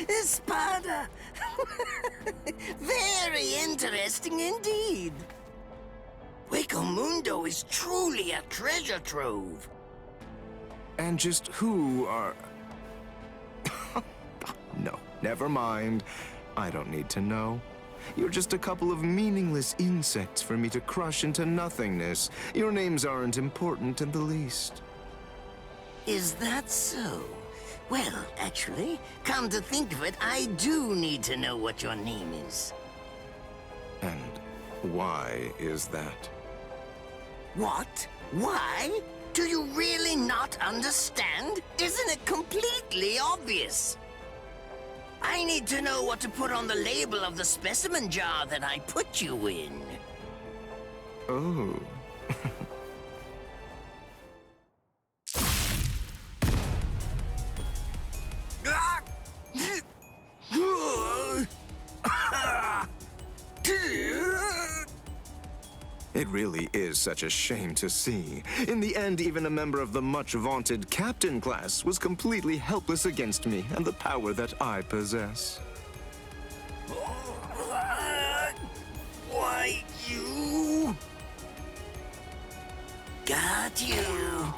Espada! Very interesting indeed. Hueco Mundo is truly a treasure trove. And just who are... No, never mind. I don't need to know. You're just a couple of meaningless insects for me to crush into nothingness. Your names aren't important in the least. Is that so? Well, actually, come to think of it, I do need to know what your name is. And why is that? What? Why? Do you really not understand? Isn't it completely obvious? I need to know what to put on the label of the specimen jar that I put you in. Oh. It really is such a shame to see. In the end, even a member of the much-vaunted captain class was completely helpless against me and the power that I possess. Why, you... Got you.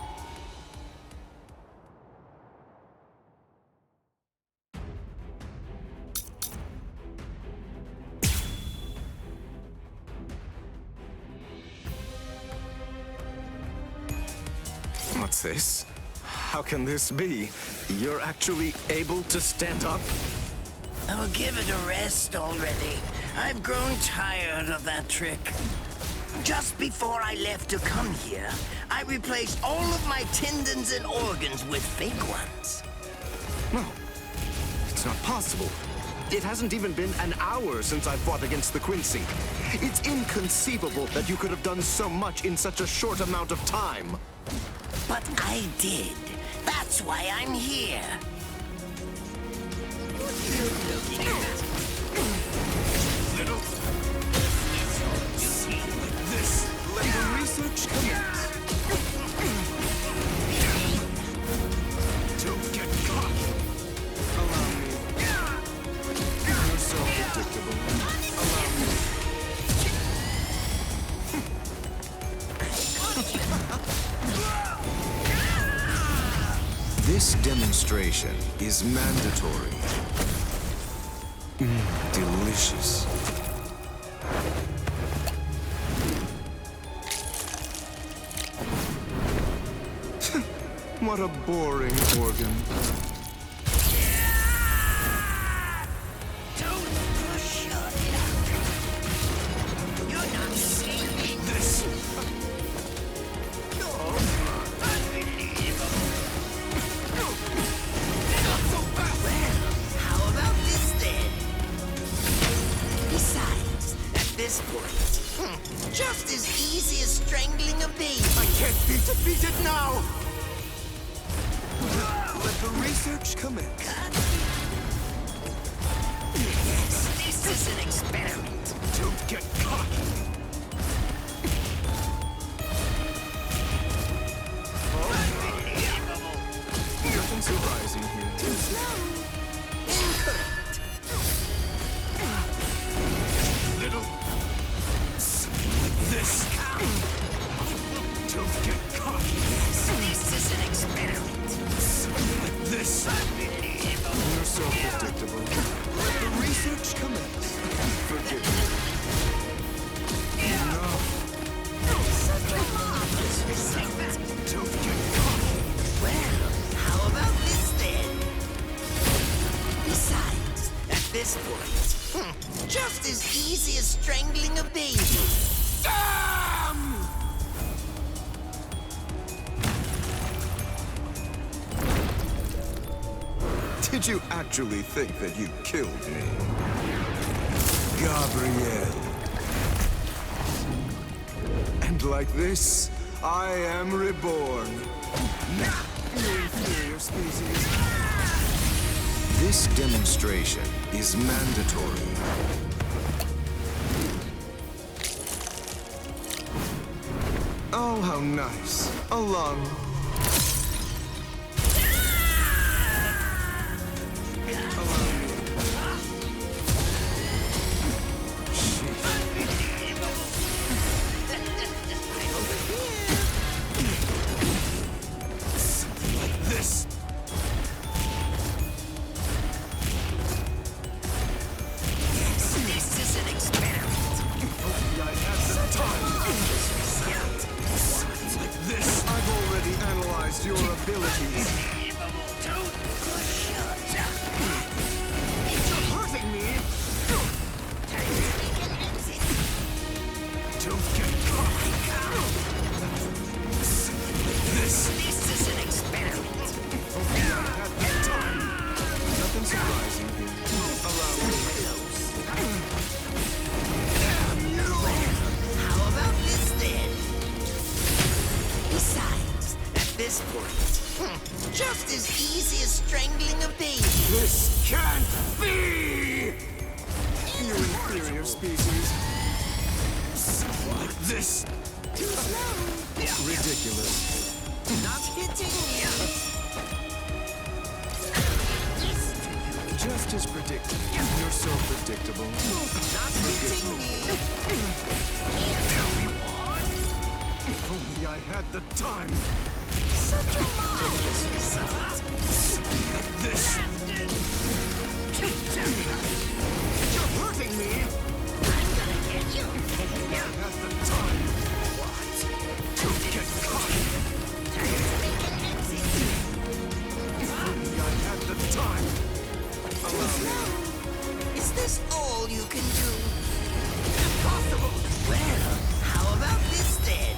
What's this? How can this be? You're actually able to stand up? Oh, give it a rest already. I've grown tired of that trick. Just before I left to come here, I replaced all of my tendons and organs with fake ones. No, it's not possible. It hasn't even been an hour since I fought against the Quincy. It's inconceivable that you could have done so much in such a short amount of time. But I did. That's why I'm here. Little. This. Let the research commence. Don't get caught. Allow me. You're so predictable. Allow me. This demonstration is mandatory. Delicious. What a boring organ. Don't push your luck. You're not saving This. No. Unbelievable. Not so fast. Well, how about this then? Besides, at this point, just as easy as strangling a baby. I can't be defeated now. Let the research commence. Yes, this is an experiment. Don't get caught. Unbelievable. Nothing surprising here. Too slow. Incorrect. Little. This. Don't get caught. This is an experiment. This. Unbelievable. You're so predictable. Let the research commence. Forgive me. Such a marvelous result. Don't get caught. Well, how about this then? Besides, at this point, just as easy as strangling a baby. Damn! Did you actually think that you killed me? Gabrielle. And like this, I am reborn. You inferior species. This demonstration is mandatory. Oh, how nice. A lung. Allow me. Use your abilities. You're hurting me! Don't get caught! This This is an experiment. At that time, nothing surprising here. Allow me. How about this then? Besides, at this point, just as easy as strangling a baby. This can't be! You inferior species. Like this? Too slow. Ridiculous. Not hitting you. Just as predicted. You're so predictable. Not hitting me. If only I had the time. Such a marvelous result. This? You're hurting me! I'm gonna get you. At the time. Don't get caught! If only I had the time. Is this all you can do? Impossible. Well, how about this then?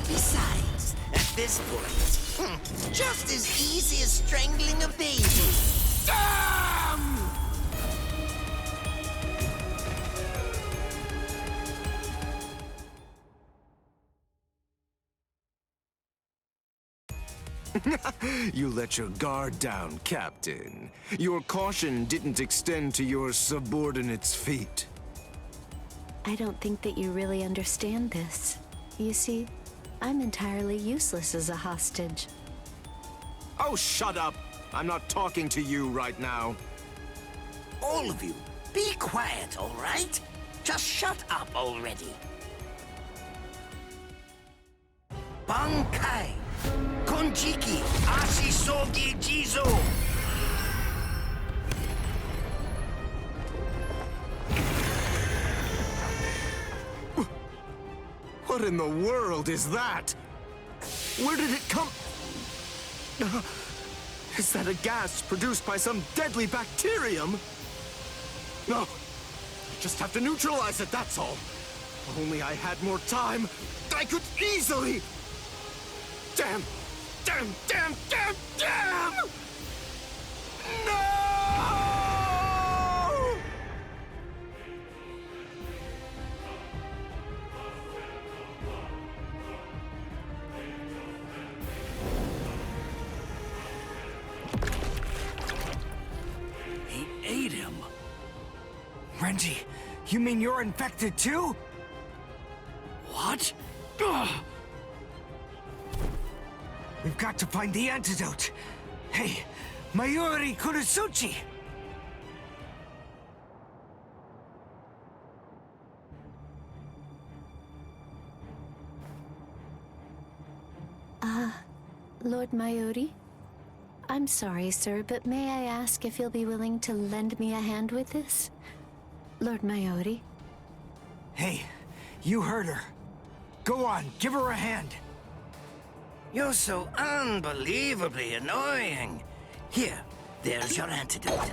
Besides, at this point, just as easy as strangling a baby. Damn! You let your guard down, Captain. Your caution didn't extend to your subordinates' feet. I don't think that you really understand this. You see, I'm entirely useless as a hostage. Oh, shut up! I'm not talking to you right now. All of you, be quiet, all right? Just shut up already. Bankai, Konjiki, Ashisogi Jizo. What in the world is that? Where did it come? Is that a gas produced by some deadly bacterium? No. Just have to neutralize it, that's all. If only I had more time, I could easily... Damn! Damn! Damn! Damn! Damn! No! He ate him. Renji, you mean you're infected too? What? Ugh. We've got to find the antidote. Hey, Mayuri Kunosuchi! Lord Mayuri? I'm sorry, sir, but may I ask if you'll be willing to lend me a hand with this? Lord Mayuri? Hey, you heard her. Go on, give her a hand. You're so unbelievably annoying. Here, there's your antidote.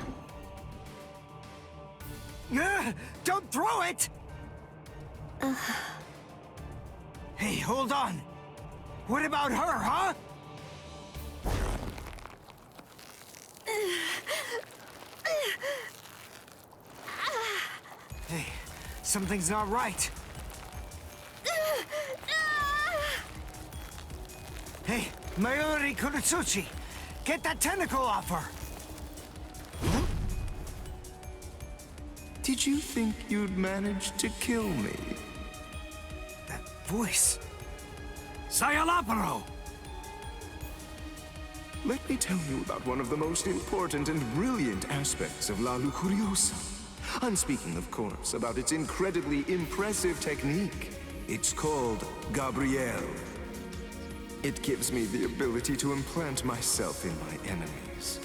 Don't throw it! Hey, hold on. What about her, huh? Hey, something's not right. Hey, Mayuri Kunosuchi, get that tentacle off her! Did you think you'd manage to kill me? That voice. Sayalaparo! Let me tell you about one of the most important and brilliant aspects of La Lucuriosa. I'm speaking, of course, about its incredibly impressive technique. It's called Gabrielle. It gives me the ability to implant myself in my enemies.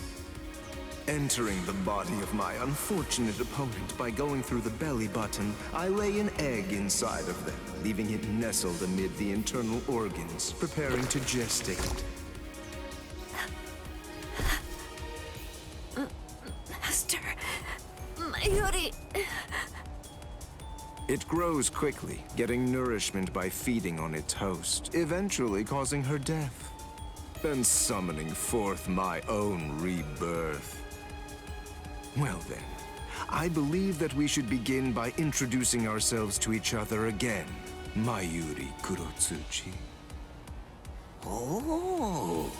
Entering the body of my unfortunate opponent by going through the belly button, I lay an egg inside of them, leaving it nestled amid the internal organs, preparing to gestate. Master, Mayuri. It grows quickly, getting nourishment by feeding on its host, eventually causing her death, and summoning forth my own rebirth. Well then, I believe that we should begin by introducing ourselves to each other again, Mayuri Kurotsuchi. Oh.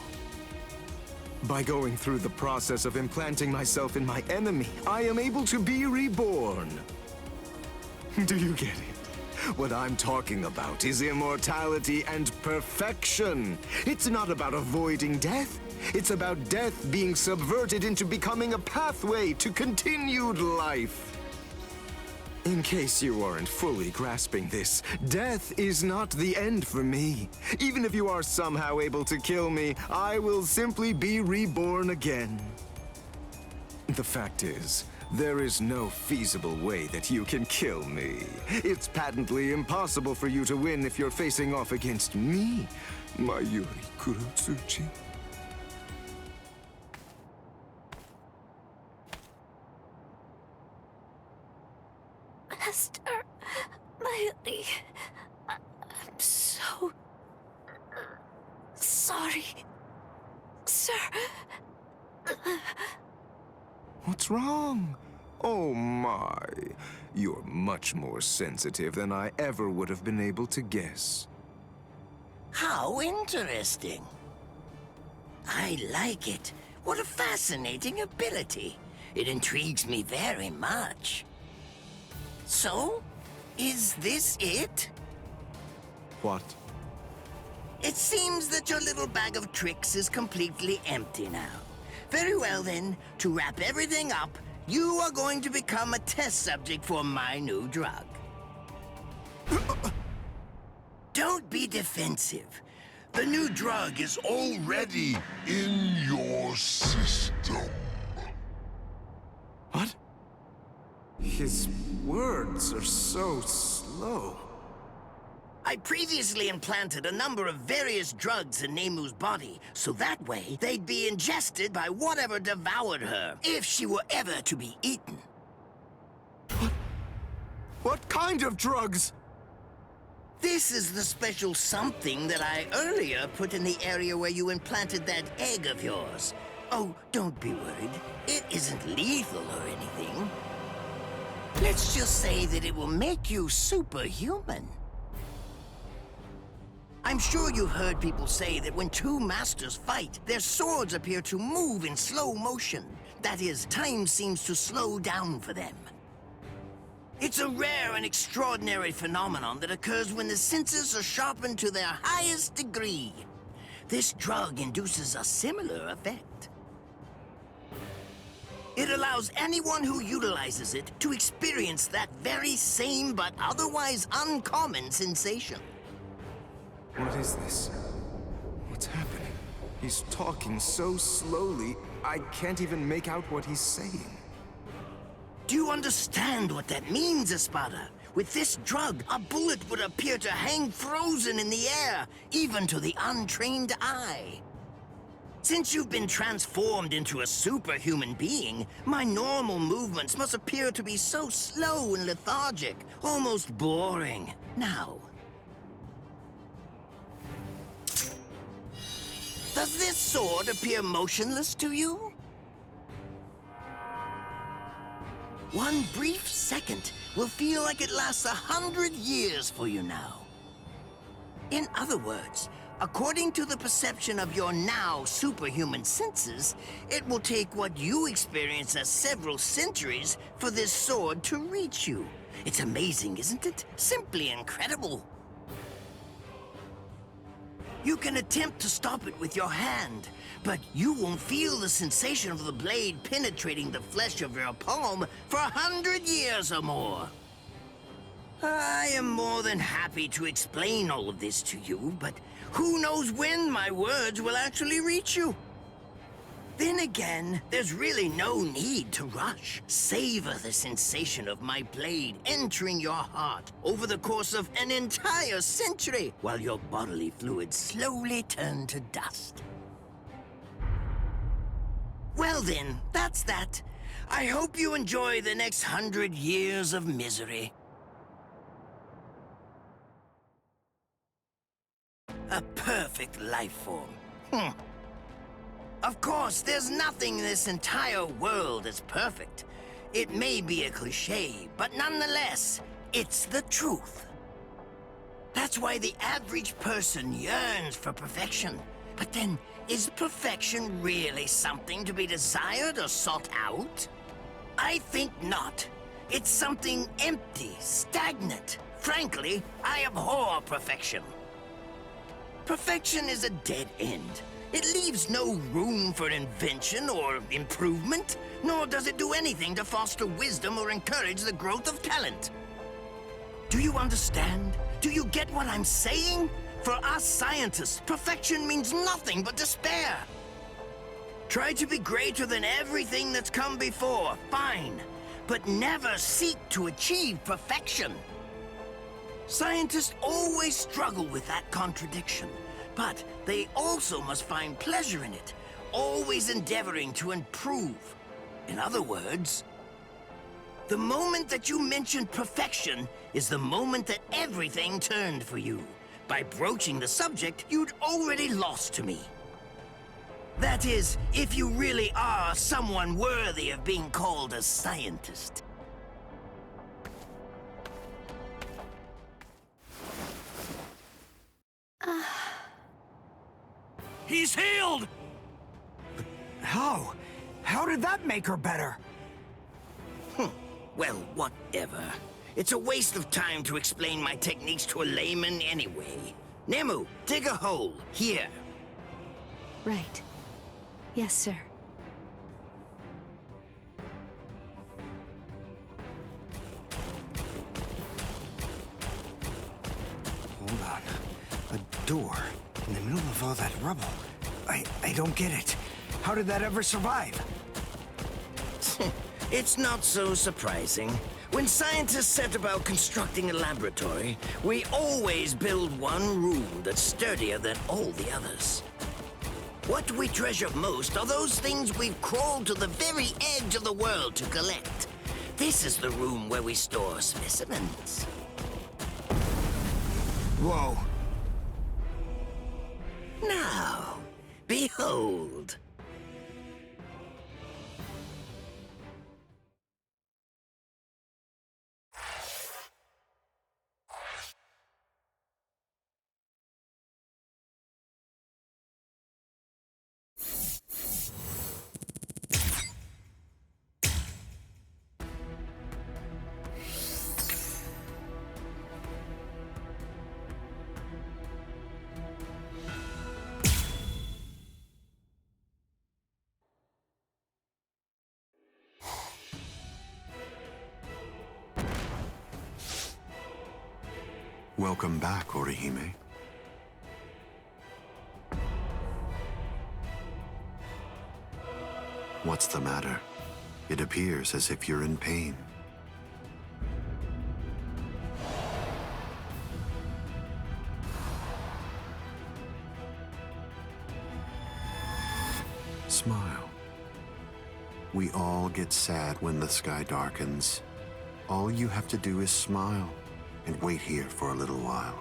By going through the process of implanting myself in my enemy, I am able to be reborn. Do you get it? What I'm talking about is immortality and perfection. It's not about avoiding death. It's about death being subverted into becoming a pathway to continued life. In case you aren't fully grasping this, death is not the end for me. Even if you are somehow able to kill me, I will simply be reborn again. The fact is, there is no feasible way that you can kill me. It's patently impossible for you to win if you're facing off against me, Mayuri Kurotsuchi. Master, Mayuri. I'm so sorry, sir. What's wrong? Oh my. You're much more sensitive than I ever would have been able to guess. How interesting. I like it. What a fascinating ability. It intrigues me very much. So, is this it? What? It seems that your little bag of tricks is completely empty now. Very well then, to wrap everything up, you are going to become a test subject for my new drug. Don't be defensive. The new drug is already In your system. What? His words are so slow. I previously implanted a number of various drugs in Nemu's body, so that way they'd be ingested by whatever devoured her, if she were ever to be eaten. What kind of drugs? This is the special something that I earlier put in the area where you implanted that egg of yours. Oh, don't be worried. It isn't lethal or anything. Let's just say that it will make you superhuman. I'm sure you've heard people say that when two masters fight, their swords appear to move in slow motion. That is, time seems to slow down for them. It's a rare and extraordinary phenomenon that occurs when the senses are sharpened to their highest degree. This drug induces a similar effect. It allows anyone who utilizes it to experience that very same but otherwise uncommon sensation. What is this? What's happening? He's talking so slowly, I can't even make out what he's saying. Do you understand what that means, Espada? With this drug, a bullet would appear to hang frozen in the air, even to the untrained eye. Since you've been transformed into a superhuman being, my normal movements must appear to be so slow and lethargic, almost boring. Now, does this sword appear motionless to you? One brief second will feel like it lasts 100 years for you now. In other words, according to the perception of your now superhuman senses, it will take what you experience as several centuries for this sword to reach you. It's amazing, isn't it? Simply incredible. You can attempt to stop it with your hand, but you won't feel the sensation of the blade penetrating the flesh of your palm for 100 years or more. I am more than happy to explain all of this to you, but who knows when my words will actually reach you? Then again, there's really no need to rush. Savor the sensation of my blade entering your heart over the course of an entire century, while your bodily fluids slowly turn to dust. Well then, that's that. I hope you enjoy the next 100 years of misery. A perfect life form. Of course, there's nothing in this entire world that's perfect. It may be a cliché, but nonetheless, it's the truth. That's why the average person yearns for perfection. But then, is perfection really something to be desired or sought out? I think not. It's something empty, stagnant. Frankly, I abhor perfection. Perfection is a dead end. It leaves no room for invention or improvement, nor does it do anything to foster wisdom or encourage the growth of talent. Do you understand? Do you get what I'm saying? For us scientists, perfection means nothing but despair. Try to be greater than everything that's come before, fine, but never seek to achieve perfection. Scientists always struggle with that contradiction, but they also must find pleasure in it, always endeavoring to improve. In other words, the moment that you mentioned perfection is the moment that everything turned for you. By broaching the subject, you'd already lost to me. That is, if you really are someone worthy of being called a scientist. He's healed! But how? How did that make her better? Well, whatever. It's a waste of time to explain my techniques to a layman anyway. Nemu, dig a hole, here. Right. Yes, sir. Hold on. A door in the middle of all that rubble. I don't get it. How did that ever survive? It's not so surprising. When scientists set about constructing a laboratory, we always build one room that's sturdier than all the others. What we treasure most are those things we've crawled to the very edge of the world to collect. This is the room where we store specimens. Whoa. Now, behold. Welcome back, Orihime. What's the matter? It appears as if you're in pain. Smile. We all get sad when the sky darkens. All you have to do is smile and wait here for a little while.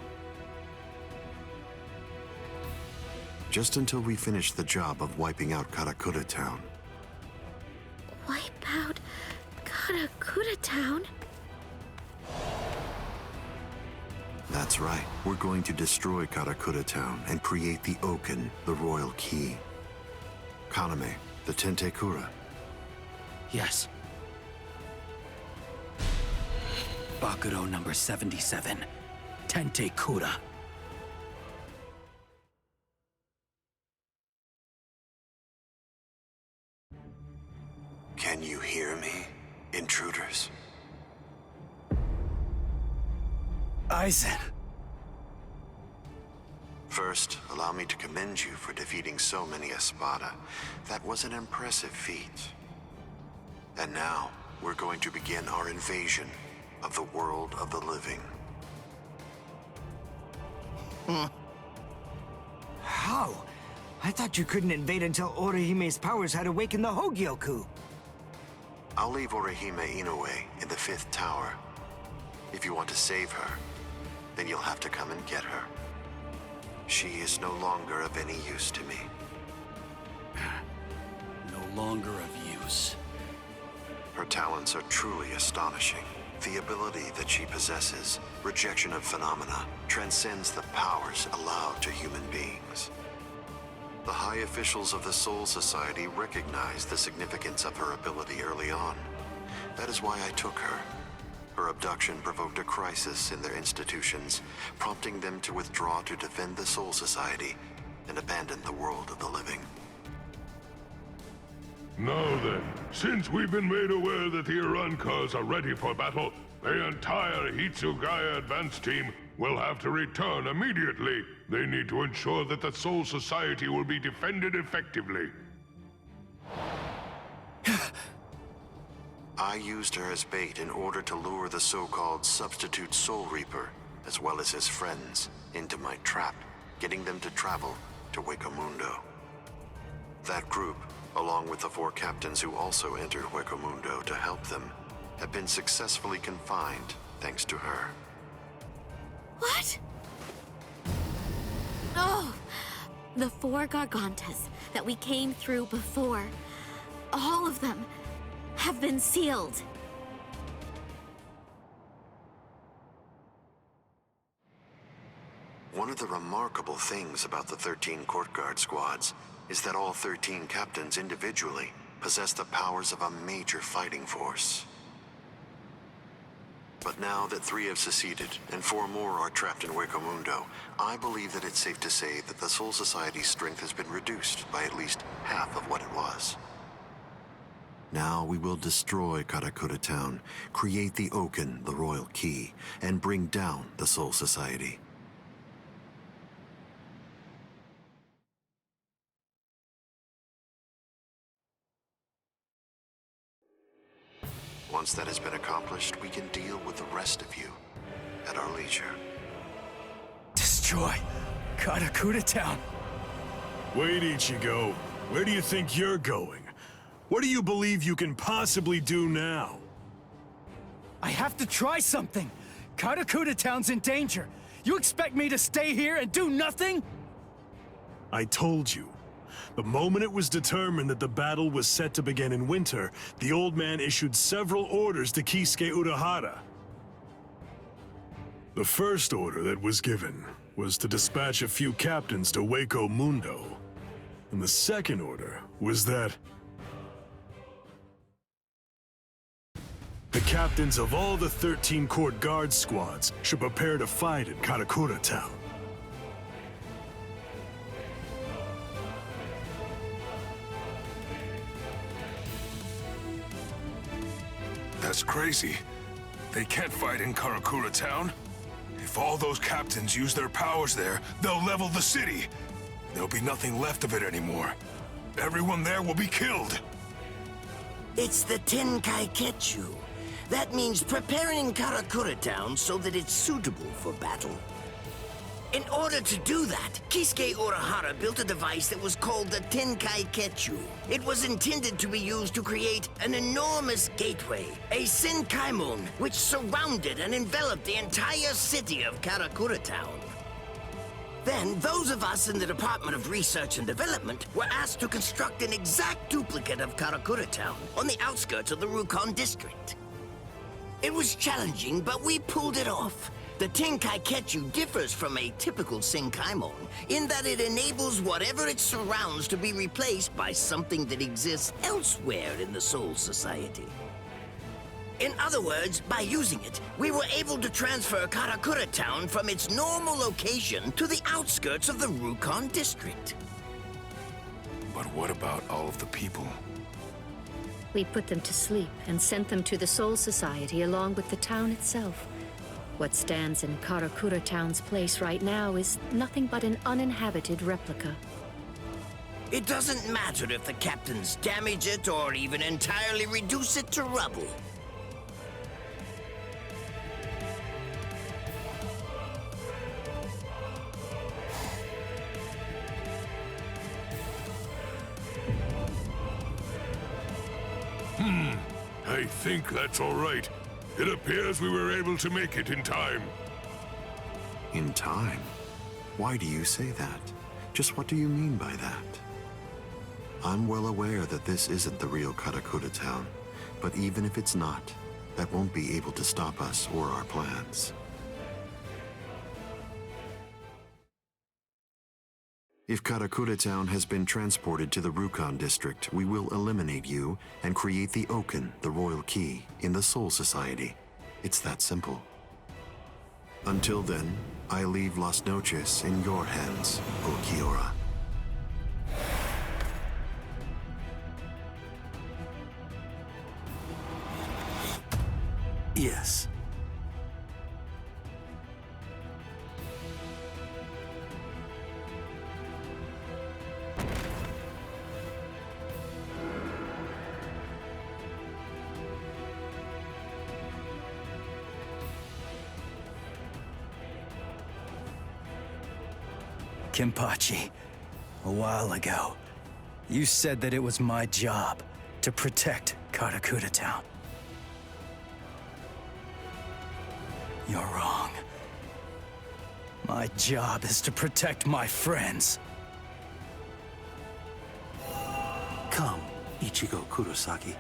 Just until we finish the job of wiping out Karakura Town. Wipe out Karakura Town? That's right. We're going to destroy Karakura Town and create the Oken, the Royal Key. Kaname, the Tentekura. Yes. Bakuro number 77. Tentekura. Can you hear me, intruders? Aizen. First, allow me to commend you for defeating so many Espada. That was an impressive feat. And now, we're going to begin our invasion of the world of the living. How? I thought you couldn't invade until Orihime's powers had awakened the Hogyoku. I'll leave Orihime Inoue in the 5th tower. If you want to save her, then you'll have to come and get her. She is no longer of any use to me. No longer of use. Her talents are truly astonishing. The ability that she possesses, rejection of phenomena, transcends the powers allowed to human beings. The high officials of the Soul Society recognized the significance of her ability early on. That is why I took her. Her abduction provoked a crisis in their institutions, prompting them to withdraw to defend the Soul Society and abandon the world of the living. Now then, since we've been made aware that the Irankas are ready for battle, the entire Hitsugaya advance team will have to return immediately. They need to ensure that the Soul Society will be defended effectively. I used her as bait in order to lure the so-called substitute Soul Reaper, as well as his friends, into my trap, getting them to travel to Huecomundo. That group, along with the 4 captains who also entered Huecomundo to help them, have been successfully confined thanks to her. What? Oh, the 4 Gargantas that we came through before, all of them have been sealed. One of the remarkable things about the 13 Court Guard squads is that all 13 captains individually possess the powers of a major fighting force. But now that 3 have seceded and 4 more are trapped in Huecomundo, I believe that it's safe to say that the Soul Society's strength has been reduced by at least half of what it was. Now we will destroy Karakura Town, create the Oaken, the Royal Key, and bring down the Soul Society. Once that has been accomplished, we can deal with the rest of you at our leisure. Destroy Karakura Town. Wait, Ichigo. Where do you think you're going? What do you believe you can possibly do now? I have to try something. Karakura Town's in danger. You expect me to stay here and do nothing? I told you. The moment it was determined that the battle was set to begin in winter, the old man issued several orders to Kisuke Urahara. The first order that was given was to dispatch a few captains to Huecomundo. And the second order was that the captains of all the 13 Court Guard squads should prepare to fight in Karakura Town. That's crazy. They can't fight in Karakura Town. If all those captains use their powers there, they'll level the city. There'll be nothing left of it anymore. Everyone there will be killed. It's the Tenkai-Ketchu. That means preparing Karakura Town so that it's suitable for battle. In order to do that, Kisuke Urahara built a device that was called the Tenkai-Ketchu. It was intended to be used to create an enormous gateway, a Senkaimon, which surrounded and enveloped the entire city of Karakura Town. Then, those of us in the Department of Research and Development were asked to construct an exact duplicate of Karakura Town on the outskirts of the Rukon district. It was challenging, but we pulled it off. The Tenkai-Ketchu differs from a typical Senkaimon in that it enables whatever it surrounds to be replaced by something that exists elsewhere in the Soul Society. In other words, by using it, we were able to transfer Karakura Town from its normal location to the outskirts of the Rukon district. But what about all of the people? We put them to sleep and sent them to the Soul Society along with the town itself. What stands in Karakura Town's place right now is nothing but an uninhabited replica. It doesn't matter if the captains damage it or even entirely reduce it to rubble. I think that's all right. It appears we were able to make it in time. In time? Why do you say that? Just what do you mean by that? I'm well aware that this isn't the real Karakura Town, but even if it's not, that won't be able to stop us or our plans. If Karakura Town has been transported to the Rukon district, we will eliminate you and create the Oaken, the royal key, in the Soul Society. It's that simple. Until then, I leave Las Noches in your hands, O Kiora. Yes. Kenpachi, a while ago, you said that it was my job to protect Karakura Town. You're wrong. My job is to protect my friends. Come, Ichigo Kurosaki.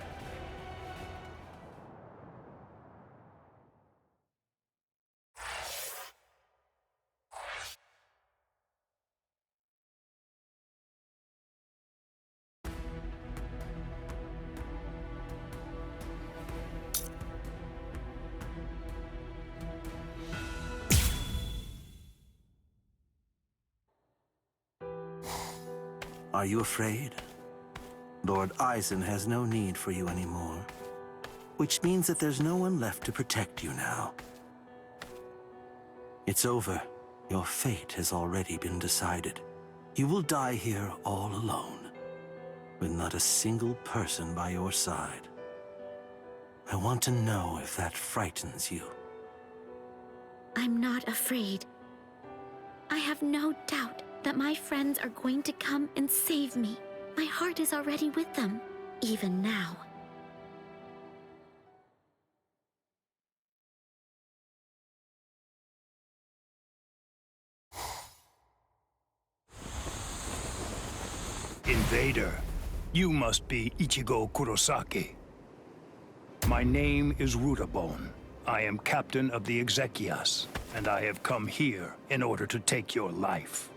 Are you afraid? Lord Eisen has no need for you anymore, which means that there's no one left to protect you now. It's over. Your fate has already been decided. You will die here all alone, with not a single person by your side. I want to know if that frightens you. I'm not afraid. I have no doubt that my friends are going to come and save me. My heart is already with them, even now. Invader, you must be Ichigo Kurosaki. My name is Rutabone. I am captain of the Exequias, and I have come here in order to take your life.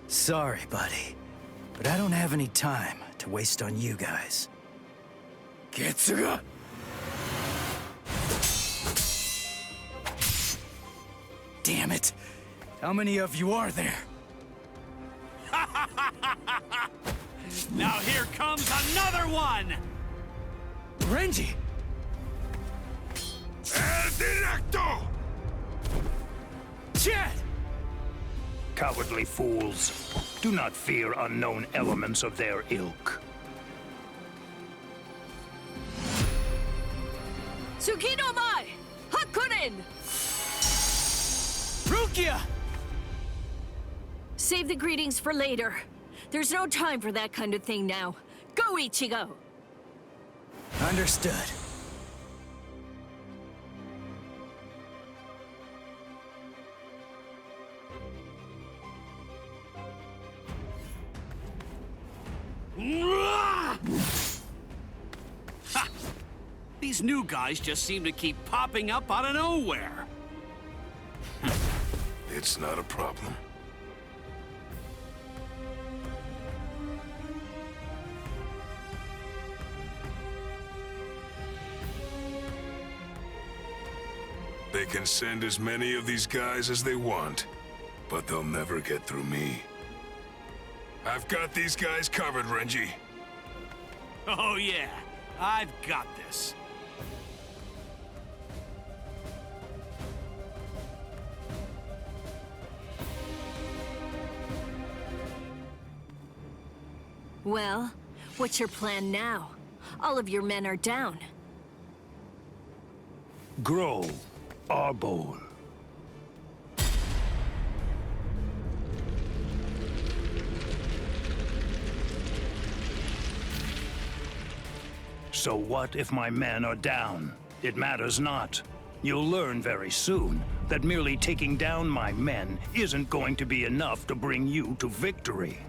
Sorry, buddy, but I don't have any time to waste on you guys. Getsuga! Damn it! How many of you are there? Now here comes another one! Renji! El Directo! Chad! Cowardly fools. Do not fear unknown elements of their ilk. Tsukino mai! Hakunin! Rukia! Save the greetings for later. There's no time for that kind of thing now. Go, Ichigo! Understood. Ha! These new guys just seem to keep popping up out of nowhere. It's not a problem. They can send as many of these guys as they want, but they'll never get through me. I've got these guys covered, Renji. Oh yeah, I've got this. Well, what's your plan now? All of your men are down. Grow, Arbol. So what if my men are down? It matters not. You'll learn very soon that merely taking down my men isn't going to be enough to bring you to victory.